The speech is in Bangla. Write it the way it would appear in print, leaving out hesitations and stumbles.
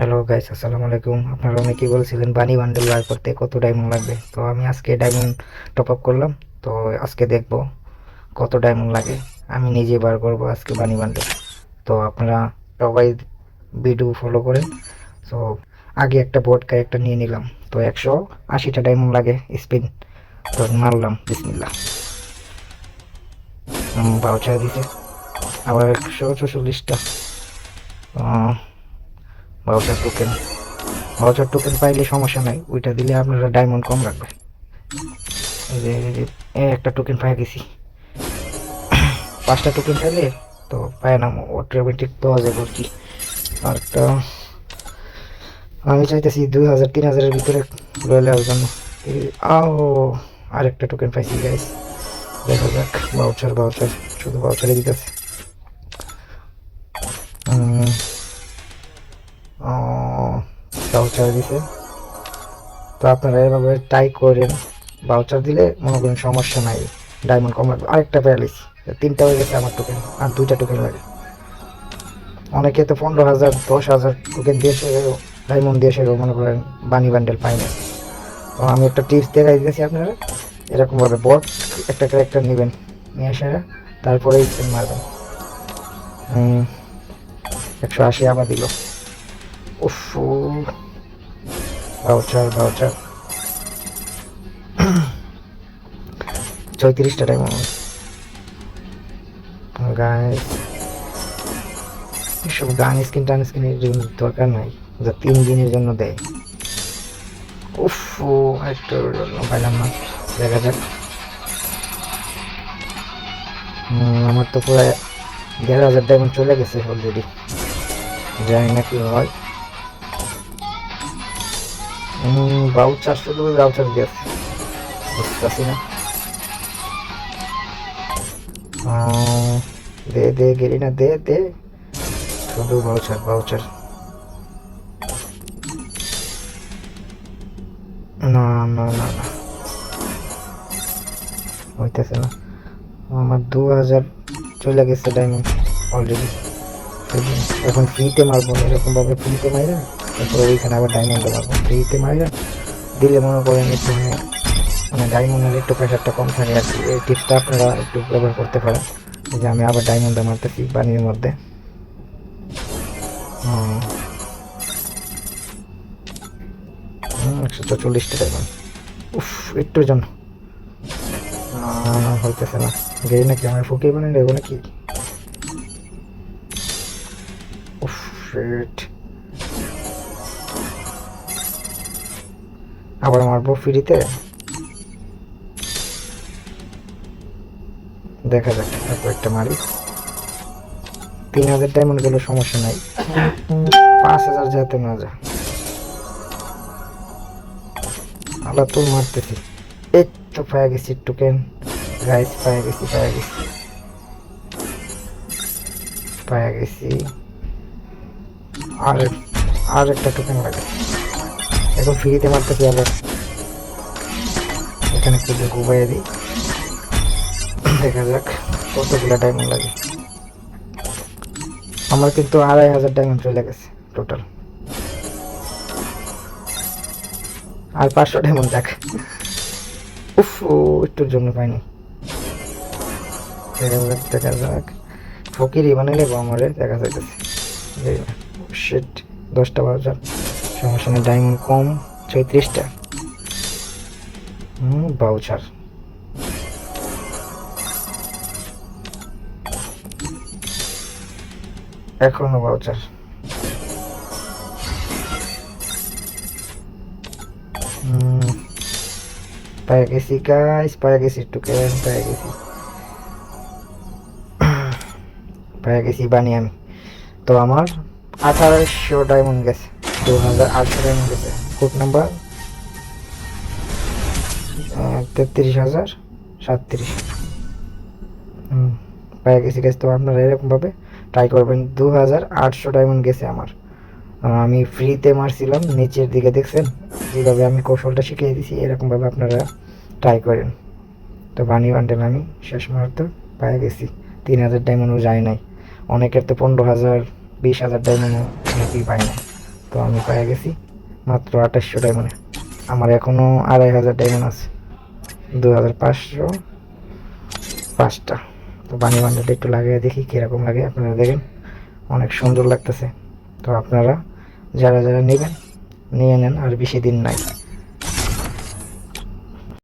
হ্যালো গাইস, আসসালামু আলাইকুম। আপনারা অনেকেই বলছিলেন বানি বান্ডেল বার করতে কত ডায়মন্ড লাগবে। তো আমি আজকে ডায়মন্ড টপ আপ করলাম। তো আজকে দেখব কত ডায়মন্ড লাগে। আমি নিজে বার করব আজকে বানি বান্ডেল। তো আপনারা সবাই ভিডিও ফলো করেন। তো আগে একটা বোর্ড ক্যারেক্টার নিয়ে নিলাম। তো 180টা ডায়মন্ড লাগে স্পিন। তো মারলাম বিসমিল্লাহ। বাউচার দিছে আবার 144টা বাউচার টোকেন। ভাউচার টোকেন পাইলে সমস্যা নাই, ওইটা দিলে আপনারা ডায়মন্ড কম রাখবে। একটা টোকেন পাই গেছি। 5টা টোকেন পাইলে তো পায় না, অটোমেটিক পাওয়া যায় কি। আরেকটা আমি চাইতেছি 2000-3000-এর ভিতরে রয়ে যাওয়ার জন্য। আও, আরেকটা টোকেন পাইছি গাইস। দেখা যাক। ভাউচার ভাউচার শুধু ভাউচারে দিতেছে। ভাউচার দিছে। তো আপনারা এভাবে ট্রাই করেন। ভাউচার দিলে মনে করেন সমস্যা নাই, ডায়মন্ড কম লাগবে। আরেকটা প্যারালিস, 3টা হয়ে গেছে আমার টোকেন, আর 2টা টোকেন লাগে। অনেকে তো 15,000 10,000 টোকেন দিয়ে সেরেও, ডায়মন্ড দিয়ে সেরেও মনে করেন বানি বান্ডেল পাই না। তো আমি একটা টিপস দেখাই দিয়েছি আপনারা। এরকমভাবে বট একটা ক্যারেক্টার নেবেন, নিয়ে এসে তারপরে স্পিন মারবেন। 180 আবার দিল। উফ, ভাউচার ভাউচার 34টা ডায়মন্ড গাইস। এসব গান স্কিন টান স্কিনের দরকার নাই, যা 3 দিনের জন্য দেয়। উফ, একটার জন্য পাইলাম না। দেখা যাক। আমার তো পুরো 1,500 ডায়মন্ড চলে গেছে অলরেডি। জানি না কি হয়। ভাউচার শুধু ভাউচার গেছে, বুঝতেছি না। দে দে গেলি না, দে দে, শুধু ভাউচার ভাউচার। না না না না, হইতেছে না। আমার 2,000 চলে গেছে ডায়মন্ড অলরেডি। এখন ফ্রিতে মারবো, এরকম ভাবে ফ্রিতে মাইরা তারপরে ওইখানে আবার ডায়মন্ডে মারবো। ফ্রিতে মাইরা দিলে মনে করেন একটু মানে ডায়মন্ডের একটু প্রেশারটা কম থাকে আর কি। এই টিপসটা আপনারা একটু ব্যবহার করতে পারেন। যে আমি আবার ডায়মন্ডে মারতেছি পানির মধ্যে। 144টা ডায়মন্ড। উফ, একটুর জন্য হইতেছে না। গেই নাকি আমার ফুকে বানিয়ে দেবো নাকি। উফ, শিট। আবার মারবো ফ্রিতে, দেখা যাক। তারপর একটা মারি। 3,000 ডায়মন্ড গেলে সমস্যা নাই, 5,000 যাতে না যা। আল্লাহ তো মারতেছি। এই তো পায়ে গেছি টোকেন গাইস, পায়ে গেছি পায়ে গেছি পায়ে গেছি। আর আর একটা টোকেন লাগে। এখন ফ্রিতে মারতেছি আবার। এখানে খুঁজে ঘুমাইয়ে দিই, দেখা যাক কতগুলো ডায়মন্ড লাগে। আমার কিন্তু 2,500 ডায়মন্ড চলে গেছে টোটাল। আর 500 ডায়মন্ড দেখ। উফ, একটুর জন্য পাইনি। দেখা যাক। ফকিরই বানিয়ে নেবো আমারে, দেখা যাইতেছে। শিট, 10টা 12টা সমস্যা নেই। ডায়মন্ড কম, 34টা। বাউচার। এখনো বাউচার। পায়ে গেছি গাইস, পায়ে গেছি টোকেন, পায়ে গেছি পায়ে গেছি বানি আমি। তো আমার 1800 ডায়মন্ড গেছে, 2,800 ডায়মন্ড গেছে। Code number 33,037। পেয়ে গেছি গেছে। তো আপনারা এরকমভাবে ট্রাই করবেন। 2,800 ডায়মন্ড গেছে আমার। আমি ফ্রিতে মারছিলাম, নিচের দিকে দেখছেন যেভাবে আমি কৌশলটা শিখিয়ে দিছি, এরকমভাবে আপনারা ট্রাই করেন। তো বানি বান্ডেল আমি শেষ মুহূর্তে পেয়ে গেছি। 3,000 ডায়মন্ডও যায় নাই। অনেকের তো 15,000 20,000 ডায়মন্ড অনেকেই পায় না। তো আমি পেয়ে গেছি মাত্র 2800 ডায়মন্ডে। আমার এখনো 2500 ডায়মন্ড আছে, 2500 5টা। তো বানি বান্ডেলটা একটু লাগিয়ে দেখি কীরকম লাগে, আপনারা দেখেন অনেক সুন্দর লাগতেছে। তো আপনারা যারা যারা নেবেন নিয়ে নেন, আর বেশি দিন নাই।